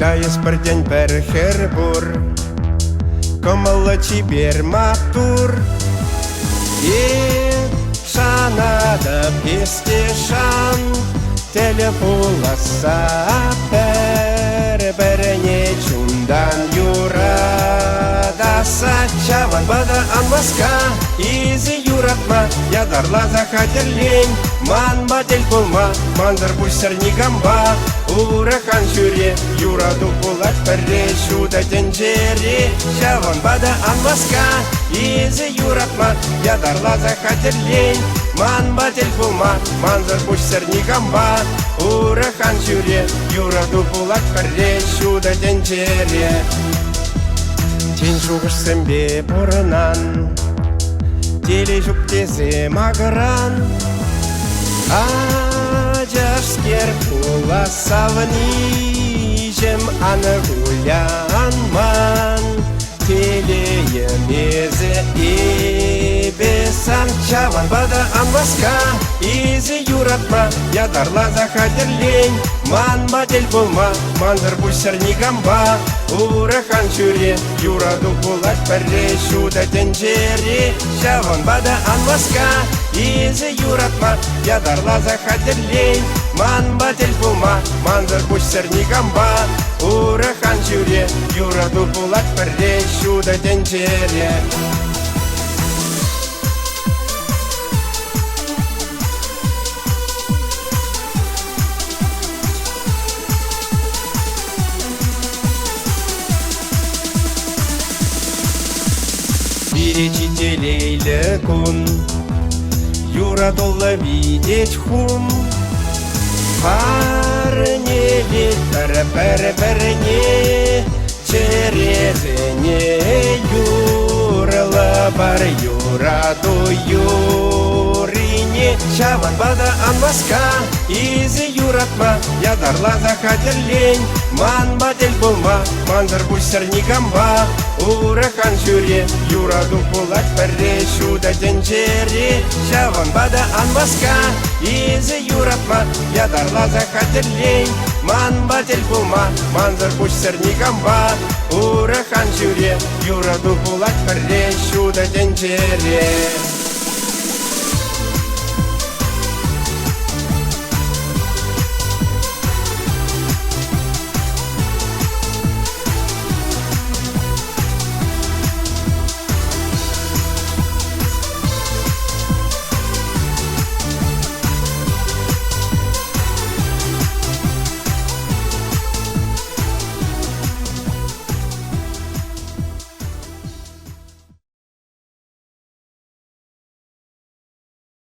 Дайс пардень перхербур, комала чибер матур. И шанада пестешан, телефула сапер, берене чундан юра. Даса чаван бада анмаска, изи юратма, ядарла захатер лень. Ман батель булма, манзар бусер нигамба. Урахан жюре, юраду пулат перре, шуда тенджере. Чаван бада анмаска, изи юратма, ядарла захатер лень. Ман батель булма, манзар бусер нигамба. Урахан жюре, юраду пулат перре, шуда тенджере. Тень жугыш сэмбе борынан, теле жук тезе магран. Ажашкер пула савнижем ангулянман. Телее мезе и бесан чаван бада анваска. Изи юратма, ядарла захатер лень. Ман батель булма, манзар бусер нигамба. Урахан чуре, юраду пулат перре, шуда тенджере. Чаван бада анваска. Изи юратма, ядарла захатер лень. Ман батель булма, манзар бусер нигамба. Урахан чуре, юраду пулат перре, шуда тенджере. Перечителей кун, юрадолла видеть хум. Парне ветер перне, черезене юрла бар юраду юрине. Чаван бада анмаска, изи юратма, ядарла захатер лень. Ман батель булма, манзар бусер нигамба. Урахан жюре, юраду пулат перре, шуда тенджере. Чаван бада анмаска, изи юратма, ядарла захатер лень. Ман батель булма, манзар бусер нигамба. Урахан жюре, юраду пулат перре, шуда тенджере.